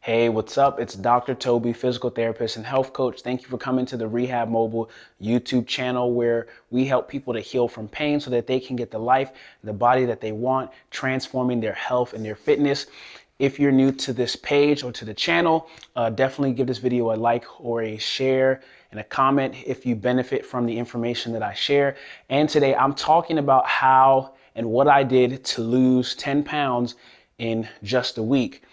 Hey, what's up? It's Dr. Toby, physical therapist and health coach. Thank you for coming to the Rehab Mobile YouTube channel where we help people to heal from pain so that they can get the life, the body that they want, transforming their health and their fitness. If you're new to this page or to the channel, definitely give this video a like or a share and a comment if you benefit from the information that I share. And today I'm talking about how and what I did to lose 10 pounds in just a week.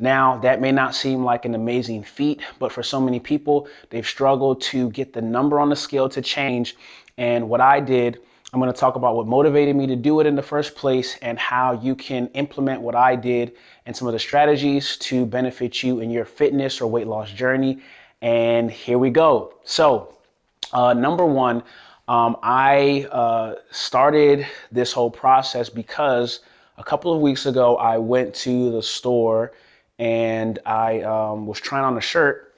Now, that may not seem like an amazing feat, but for so many people, they've struggled to get the number on the scale to change. And what I did, I'm going to talk about what motivated me to do it in the first place and how you can implement what I did and some of the strategies to benefit you in your fitness or weight loss journey. And here we go. So, number one, I started this whole process because a couple of weeks ago, I went to the store and I was trying on a shirt,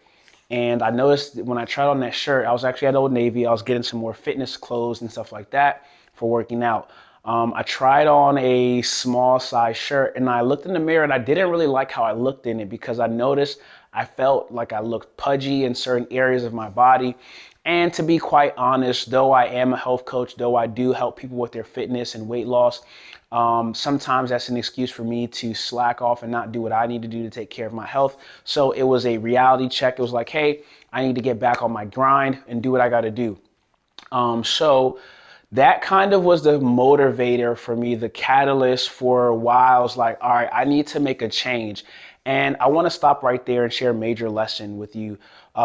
and I noticed that when I tried on that shirt, I was actually at Old Navy. I was getting some more fitness clothes and stuff like that for working out. I tried on a small size shirt and I looked in the mirror and I didn't really like how I looked in it because I noticed I felt like I looked pudgy in certain areas of my body. And to be quite honest, though I am a health coach, though I do help people with their fitness and weight loss, sometimes that's an excuse for me to slack off and not do what I need to do to take care of my health. So it was a reality check. It was like, hey, I need to get back on my grind and do what I got to do. So that kind of was the motivator for me, the catalyst for a while. I was like, all right, I need to make a change. And I want to stop right there and share a major lesson with you.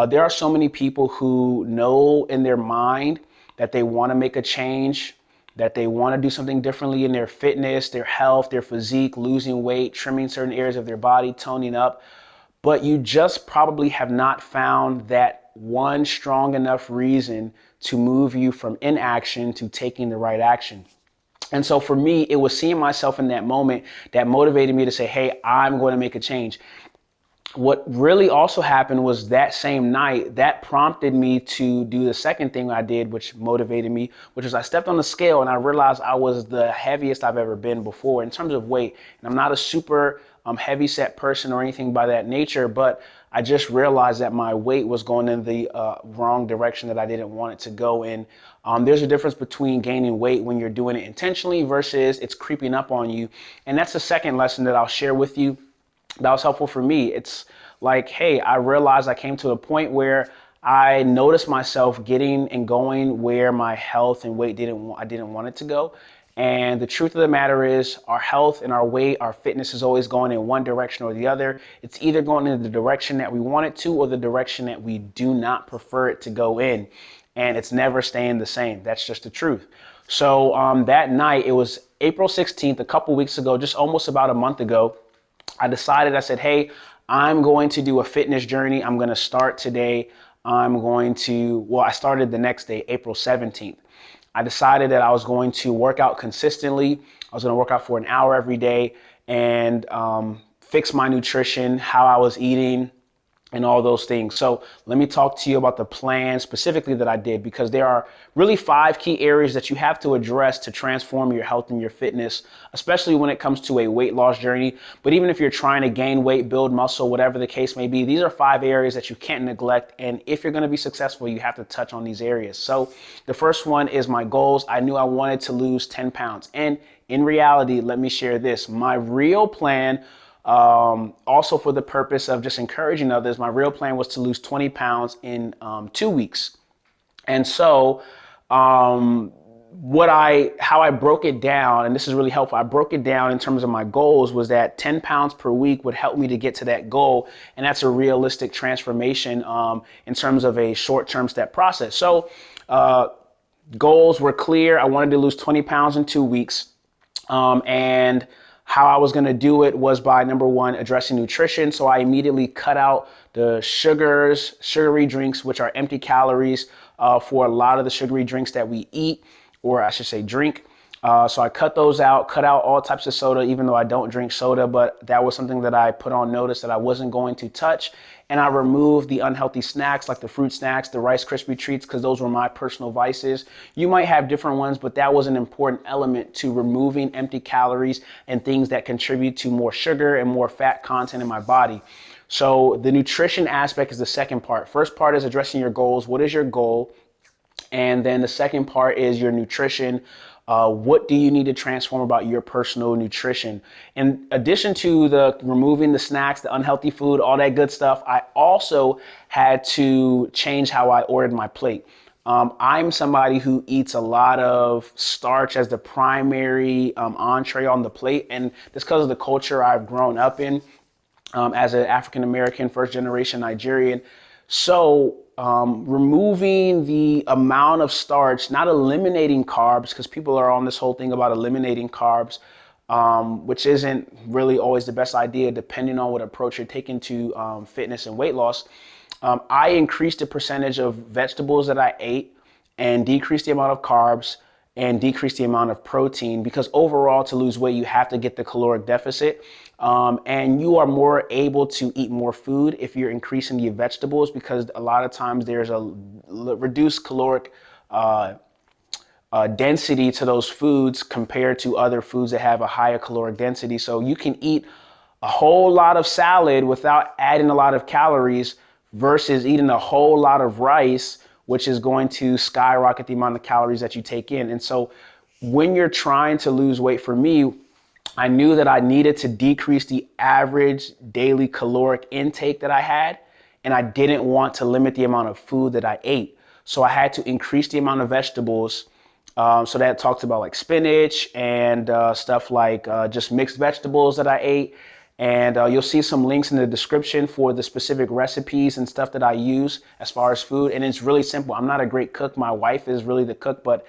There are so many people who know in their mind that they want to make a change, that they want to do something differently in their fitness, their health, their physique, losing weight, trimming certain areas of their body, toning up. But you just probably have not found that one strong enough reason to move you from inaction to taking the right action. And so for me, it was seeing myself in that moment that motivated me to say, hey, I'm going to make a change. What really also happened was that same night, that prompted me to do the second thing I did, which motivated me, which was I stepped on the scale and I realized I was the heaviest I've ever been before in terms of weight. And I'm not a super heavy set person or anything by that nature, but I just realized that my weight was going in the wrong direction that I didn't want it to go in. There's a difference between gaining weight when you're doing it intentionally versus it's creeping up on you. And that's the second lesson that I'll share with you that was helpful for me. It's like, hey, I realized I came to a point where I noticed myself getting and going where my health and weight I didn't want it to go. And the truth of the matter is our health and our weight, our fitness is always going in one direction or the other. It's either going in the direction that we want it to or the direction that we do not prefer it to go in. And it's never staying the same. That's just the truth. So that night, it was April 16th, a couple weeks ago, just almost about a month ago, I said, hey, I'm going to do a fitness journey. I'm going to start today. I started the next day, April 17th. I decided that I was going to work out consistently. I was going to work out for an hour every day and fix my nutrition, how I was eating, and all those things. So let me talk to you about the plan specifically that I did, because there are really 5 key areas that you have to address to transform your health and your fitness, especially when it comes to a weight loss journey. But even if you're trying to gain weight, build muscle, whatever the case may be, these are 5 areas that you can't neglect. And if you're going to be successful, you have to touch on these areas. So the first one is my goals. I knew I wanted to lose 10 pounds. And in reality, let me share this. My real plan, also for the purpose of just encouraging others, my real plan was to lose 20 pounds in 2 weeks. And so how I broke it down, and this is really helpful, I broke it down in terms of my goals, was that 10 pounds per week would help me to get to that goal. And that's a realistic transformation in terms of a short-term step process. So goals were clear. I wanted to lose 20 pounds in 2 weeks. And how I was going to do it was by, number one, addressing nutrition. So I immediately cut out the sugary drinks, which are empty calories for a lot of the sugary drinks that we eat, or I should say drink. So I cut those out, cut out all types of soda, even though I don't drink soda, but that was something that I put on notice that I wasn't going to touch. And I removed the unhealthy snacks like the fruit snacks, the Rice Krispie treats, because those were my personal vices. You might have different ones, but that was an important element to removing empty calories and things that contribute to more sugar and more fat content in my body. So the nutrition aspect is the second part. First part is addressing your goals. What is your goal? And then the second part is your nutrition. What do you need to transform about your personal nutrition? In addition to the removing the snacks, the unhealthy food, all that good stuff, I also had to change how I ordered my plate. I'm somebody who eats a lot of starch as the primary entree on the plate. And that's because of the culture I've grown up in as an African American, first generation Nigerian. So removing the amount of starch, not eliminating carbs, because people are on this whole thing about eliminating carbs, which isn't really always the best idea depending on what approach you're taking to fitness and weight loss. I increased the percentage of vegetables that I ate and decreased the amount of carbs and decrease the amount of protein, because overall to lose weight, you have to get the caloric deficit. And you are more able to eat more food if you're increasing the vegetables, because a lot of times there's a reduced caloric density to those foods compared to other foods that have a higher caloric density. So you can eat a whole lot of salad without adding a lot of calories versus eating a whole lot of rice, which is going to skyrocket the amount of calories that you take in. And so when you're trying to lose weight, for me, I knew that I needed to decrease the average daily caloric intake that I had, and I didn't want to limit the amount of food that I ate. So I had to increase the amount of vegetables. So that talks about like spinach and stuff like just mixed vegetables that I ate. And you'll see some links in the description for the specific recipes and stuff that I use as far as food. And it's really simple. I'm not a great cook. My wife is really the cook, but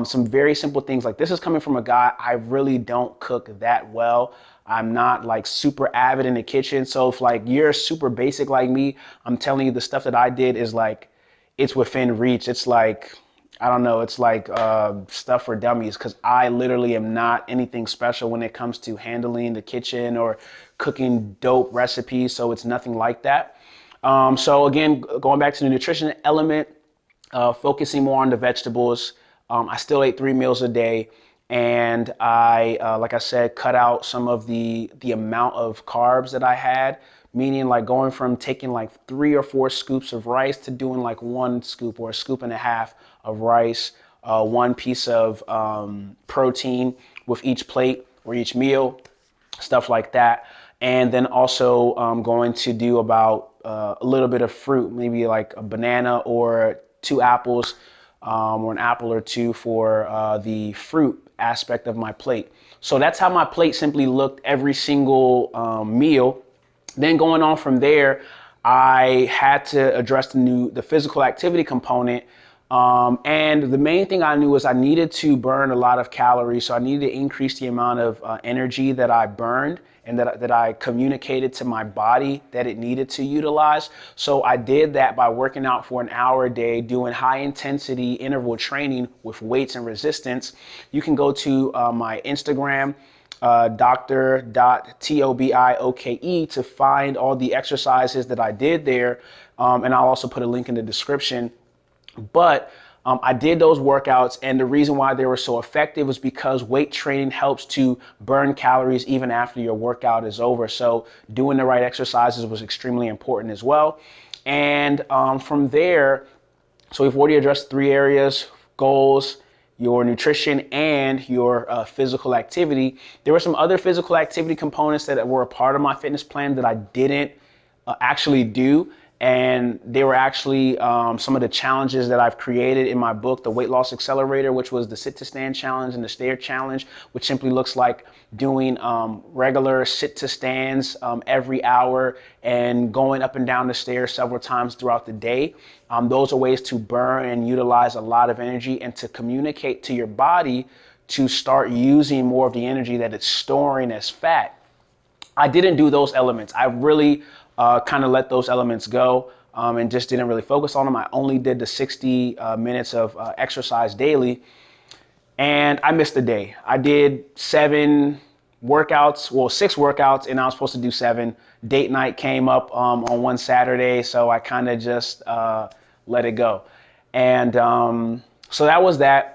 some very simple things like this is coming from a guy. I really don't cook that well. I'm not like super avid in the kitchen. So if like you're super basic like me, I'm telling you the stuff that I did is like, it's within reach. It's like, I don't know, it's like stuff for dummies, because I literally am not anything special when it comes to handling the kitchen or cooking dope recipes. So it's nothing like that. So again, going back to the nutrition element, focusing more on the vegetables. I still ate 3 meals a day, and I, like I said, cut out some of the amount of carbs that I had, meaning like going from taking like 3 or 4 scoops of rice to doing like 1 scoop or a scoop and a half of rice, 1 piece of protein with each plate or each meal, stuff like that. And then also going to do about a little bit of fruit, maybe like a banana or 2 apples, or an apple or 2 for the fruit aspect of my plate. So that's how my plate simply looked every single meal. Then going on from there, I had to address the physical activity component. And the main thing I knew was I needed to burn a lot of calories. So I needed to increase the amount of energy that I burned and that I communicated to my body that it needed to utilize. So I did that by working out for an hour a day, doing high intensity interval training with weights and resistance. You can go to my Instagram, dr.tobioke, to find all the exercises that I did there. And I'll also put a link in the description. But I did those workouts, and the reason why they were so effective was because weight training helps to burn calories even after your workout is over. So doing the right exercises was extremely important as well. And from there, so we've already addressed 3 areas: goals, your nutrition, and your physical activity. There were some other physical activity components that were a part of my fitness plan that I didn't actually do. And they were actually some of the challenges that I've created in my book, The Weight Loss Accelerator, which was the sit to stand challenge and the stair challenge, which simply looks like doing regular sit to stands every hour and going up and down the stairs several times throughout the day. Those are ways to burn and utilize a lot of energy and to communicate to your body to start using more of the energy that it's storing as fat. I didn't do those elements. I really kind of let those elements go and just didn't really focus on them. I only did the 60 minutes of exercise daily. and I missed a day. I did 6 workouts, and I was supposed to do 7. Date night came up on one Saturday, so I kind of just let it go. And so that was that.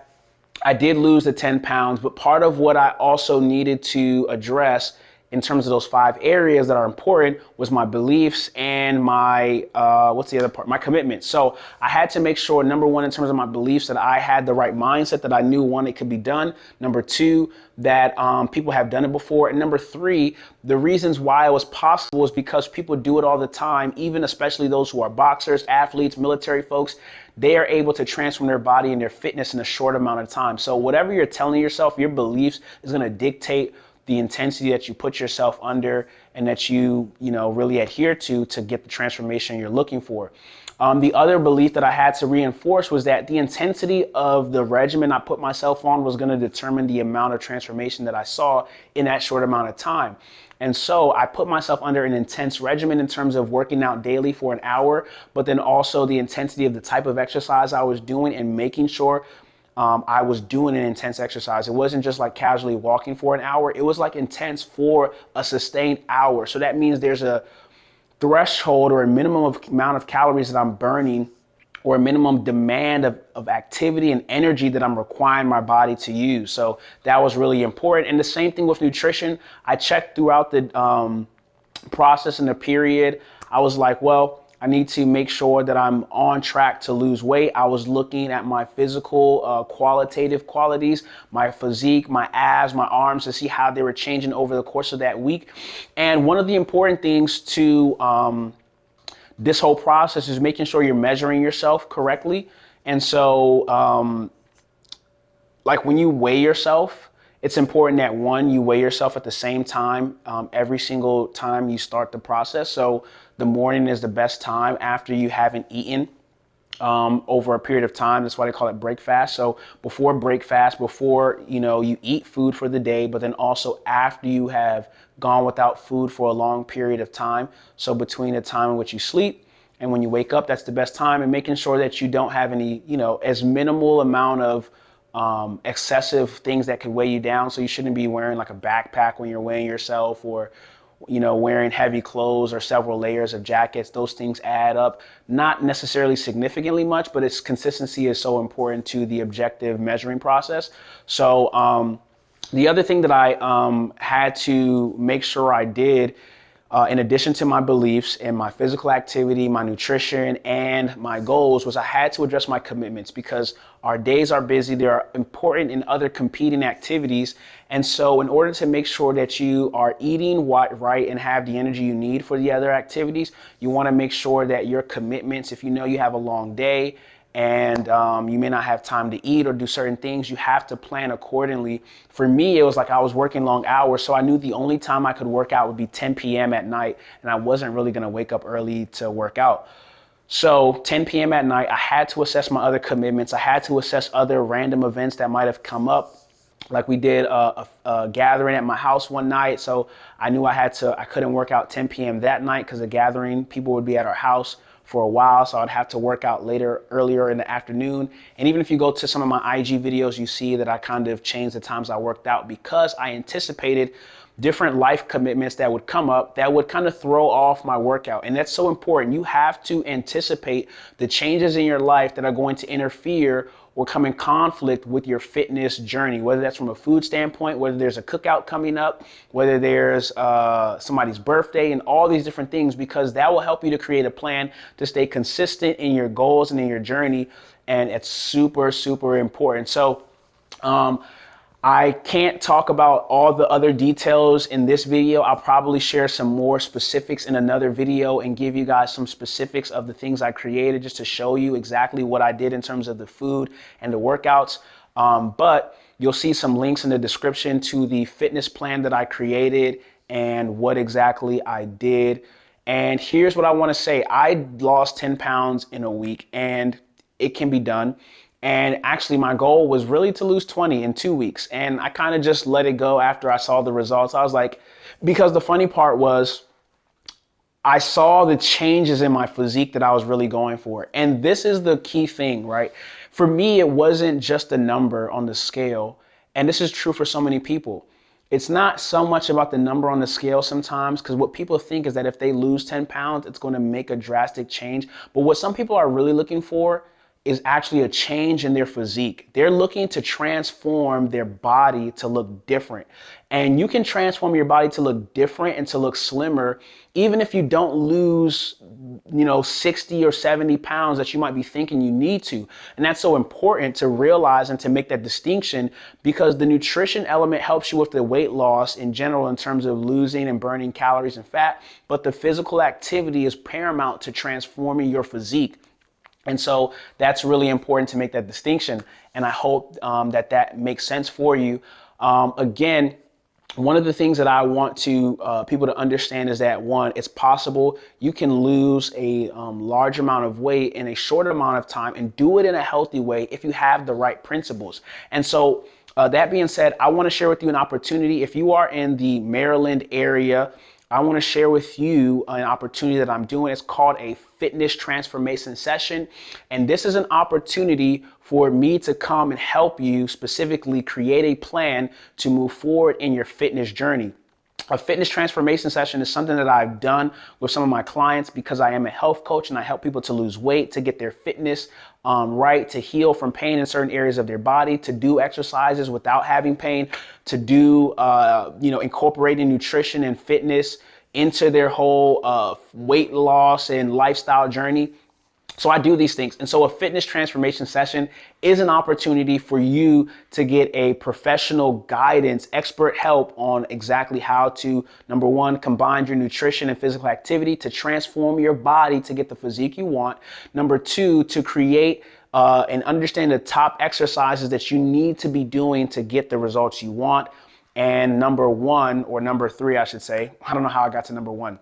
I did lose the 10 pounds, but part of what I also needed to address in terms of those 5 areas that are important was my beliefs and my, what's the other part? My commitment. So I had to make sure, number 1, in terms of my beliefs, that I had the right mindset, that I knew, 1, it could be done. Number 2, that people have done it before. And number 3, the reasons why it was possible is because people do it all the time, even especially those who are boxers, athletes, military folks. They are able to transform their body and their fitness in a short amount of time. So whatever you're telling yourself, your beliefs is going to dictate the intensity that you put yourself under and that you really adhere to get the transformation you're looking for. The other belief that I had to reinforce was that the intensity of the regimen I put myself on was going to determine the amount of transformation that I saw in that short amount of time. And so I put myself under an intense regimen in terms of working out daily for an hour, but then also the intensity of the type of exercise I was doing and making sure I was doing an intense exercise. It wasn't just like casually walking for an hour. It was like intense for a sustained hour. So that means there's a threshold or a minimum amount of calories that I'm burning, or a minimum demand of activity and energy that I'm requiring my body to use. So that was really important. And the same thing with nutrition. I checked throughout the process and the period. I was like, well, I need to make sure that I'm on track to lose weight. I was looking at my physical qualitative qualities, my physique, my abs, my arms, to see how they were changing over the course of that week. And one of the important things to this whole process is making sure you're measuring yourself correctly. And so like when you weigh yourself, it's important that, 1, you weigh yourself at the same time every single time you start the process. So the morning is the best time after you haven't eaten over a period of time. That's why they call it break fast. So before break fast, before you eat food for the day, but then also after you have gone without food for a long period of time. So between the time in which you sleep and when you wake up, that's the best time. And making sure that you don't have any, as minimal amount of excessive things that could weigh you down. So you shouldn't be wearing like a backpack when you're weighing yourself, or wearing heavy clothes or several layers of jackets. Those things add up, not necessarily significantly much, but its consistency is so important to the objective measuring process. So the other thing that I had to make sure I did, in addition to my beliefs and my physical activity, my nutrition, and my goals, was I had to address my commitments, because our days are busy. They are important in other competing activities. And so in order to make sure that you are eating right and have the energy you need for the other activities, you want to make sure that your commitments, if you have a long day and you may not have time to eat or do certain things, you have to plan accordingly. For me, it was like I was working long hours, so I knew the only time I could work out would be 10 p.m. at night, and I wasn't really going to wake up early to work out. So 10 p.m. at night, I had to assess my other commitments. I had to assess other random events that might have come up. Like we did a gathering at my house one night, so I knew I couldn't work out 10 p.m. that night because the gathering, people would be at our house for a while, so I'd have to work out earlier in the afternoon. And even if you go to some of my IG videos, you see that I kind of changed the times I worked out, because I anticipated different life commitments that would come up that would kind of throw off my workout. And that's so important. You have to anticipate the changes in your life that are going to interfere or come in conflict with your fitness journey, whether that's from a food standpoint, whether there's a cookout coming up, whether there's somebody's birthday, and all these different things, because that will help you to create a plan to stay consistent in your goals and in your journey. And it's super, super important. So I can't talk about all the other details in this video. I'll probably share some more specifics in another video and give you guys some specifics of the things I created, just to show you exactly what I did in terms of the food and the workouts. But you'll see some links in the description to the fitness plan that I created and what exactly I did. And here's what I want to say. I lost 10 pounds in a week, and it can be done. And actually my goal was really to lose 20 in 2 weeks. And I kind of just let it go after I saw the results. I was like, because the funny part was I saw the changes in my physique that I was really going for. And this is the key thing, right? For me, it wasn't just a number on the scale. And this is true for so many people. It's not so much about the number on the scale sometimes, because what people think is that if they lose 10 pounds, it's going to make a drastic change. But what some people are really looking for is actually a change in their physique. They're looking to transform their body to look different. And you can transform your body to look different and to look slimmer, even if you don't lose, 60 or 70 pounds that you might be thinking you need to. And that's so important to realize and to make that distinction, because the nutrition element helps you with the weight loss in general in terms of losing and burning calories and fat. But the physical activity is paramount to transforming your physique. And so that's really important to make that distinction. And I hope that makes sense for you. Again, one of the things that I want people to understand is that, one, it's possible you can lose a large amount of weight in a short amount of time and do it in a healthy way if you have the right principles. And so that being said, I want to share with you an opportunity. If you are in the Maryland area, I want to share with you an opportunity that I'm doing. It's called a fitness transformation session. And this is an opportunity for me to come and help you specifically create a plan to move forward in your fitness journey. A fitness transformation session is something that I've done with some of my clients because I am a health coach and I help people to lose weight, to get their fitness right, to heal from pain in certain areas of their body, to do exercises without having pain, to do, incorporating nutrition and fitness into their whole weight loss and lifestyle journey. So I do these things. And so a fitness transformation session is an opportunity for you to get a professional guidance, expert help on exactly how to, number one, combine your nutrition and physical activity to transform your body to get the physique you want. Number two, to create and understand the top exercises that you need to be doing to get the results you want. And number three, I should say, I don't know how I got to number one.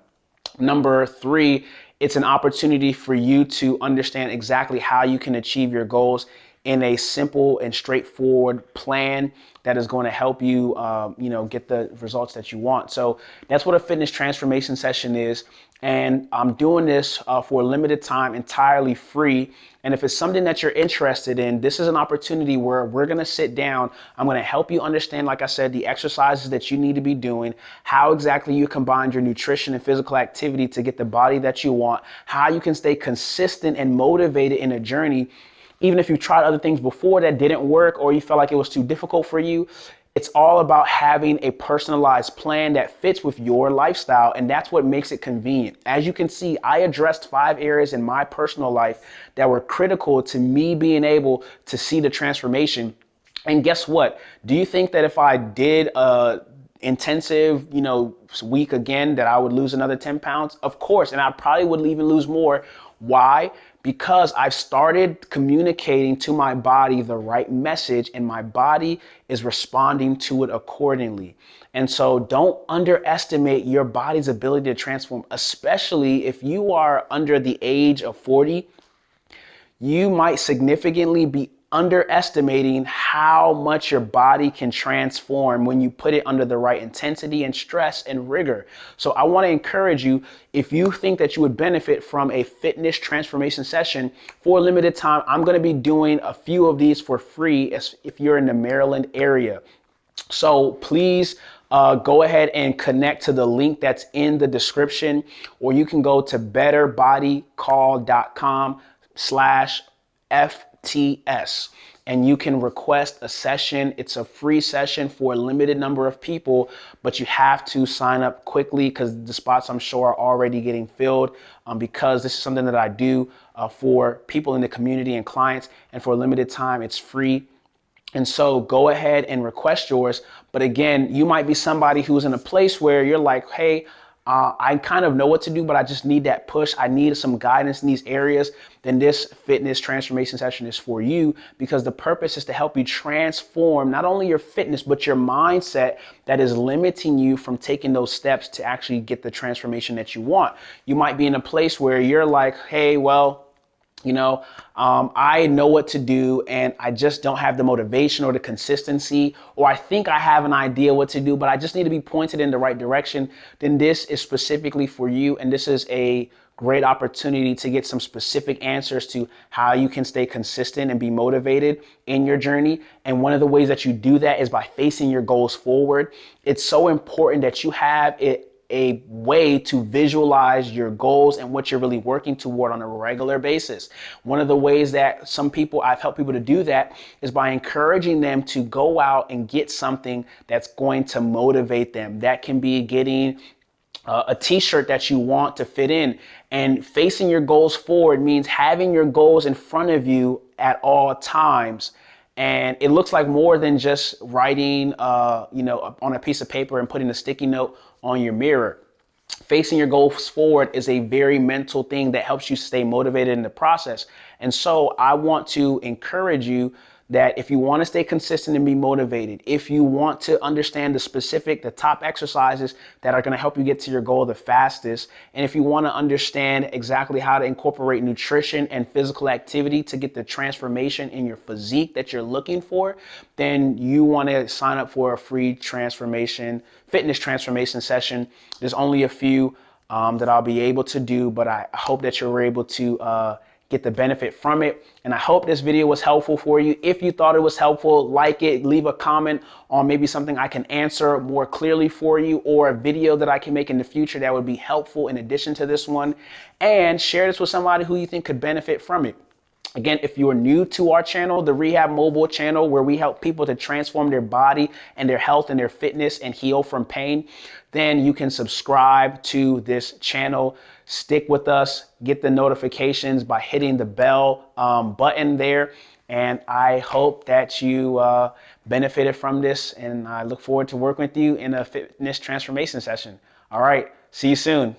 Number three, it's an opportunity for you to understand exactly how you can achieve your goals in a simple and straightforward plan that is going to help you, get the results that you want. So that's what a fitness transformation session is. And I'm doing this for a limited time, entirely free. And if it's something that you're interested in, this is an opportunity where we're going to sit down. I'm going to help you understand, like I said, the exercises that you need to be doing, how exactly you combine your nutrition and physical activity to get the body that you want, how you can stay consistent and motivated in a journey. Even if you've tried other things before that didn't work or you felt like it was too difficult for you, it's all about having a personalized plan that fits with your lifestyle, and that's what makes it convenient. As you can see, I addressed 5 areas in my personal life that were critical to me being able to see the transformation. And guess what? Do you think that if I did a intensive, week again, that I would lose another 10 pounds? Of course, and I probably would even lose more. Why? Because I've started communicating to my body the right message and my body is responding to it accordingly. And so don't underestimate your body's ability to transform, especially if you are under the age of 40. You might significantly be underestimating how much your body can transform when you put it under the right intensity and stress and rigor. So I want to encourage you, if you think that you would benefit from a fitness transformation session for a limited time, I'm going to be doing a few of these for free if you're in the Maryland area. So please go ahead and connect to the link that's in the description, or you can go to betterbodycall.com/FTS and you can request a session. It's a free session for a limited number of people, but you have to sign up quickly because the spots, I'm sure, are already getting filled because this is something that I do for people in the community and clients, and for a limited time, it's free. And so go ahead and request yours. But again, you might be somebody who's in a place where you're like, hey, I kind of know what to do, but I just need that push. I need some guidance in these areas. Then this fitness transformation session is for you, because the purpose is to help you transform not only your fitness, but your mindset that is limiting you from taking those steps to actually get the transformation that you want. You might be in a place where you're like, hey, well, I know what to do and I just don't have the motivation or the consistency, or I think I have an idea what to do, but I just need to be pointed in the right direction. Then this is specifically for you. And this is a great opportunity to get some specific answers to how you can stay consistent and be motivated in your journey. And one of the ways that you do that is by facing your goals forward. It's so important that you have a way to visualize your goals and what you're really working toward on a regular basis. One of the ways that I've helped people to do that is by encouraging them to go out and get something that's going to motivate them. That can be getting a t-shirt that you want to fit in. And facing your goals forward means having your goals in front of you at all times. And it looks like more than just writing, on a piece of paper and putting a sticky note on your mirror. Facing your goals forward is a very mental thing that helps you stay motivated in the process. And so I want to encourage you that if you want to stay consistent and be motivated, if you want to understand the top exercises that are going to help you get to your goal the fastest, and if you want to understand exactly how to incorporate nutrition and physical activity to get the transformation in your physique that you're looking for, then you want to sign up for a free fitness transformation session. There's only a few that I'll be able to do, but I hope that you're able to get the benefit from it. And I hope this video was helpful for you. If you thought it was helpful, like it, leave a comment on maybe something I can answer more clearly for you, or a video that I can make in the future that would be helpful in addition to this one. And share this with somebody who you think could benefit from it. Again, if you are new to our channel, the Rehab Mobile channel, where we help people to transform their body and their health and their fitness and heal from pain, then you can subscribe to this channel. Stick with us, get the notifications by hitting the bell button there. And I hope that you benefited from this, and I look forward to working with you in a fitness transformation session. All right, see you soon.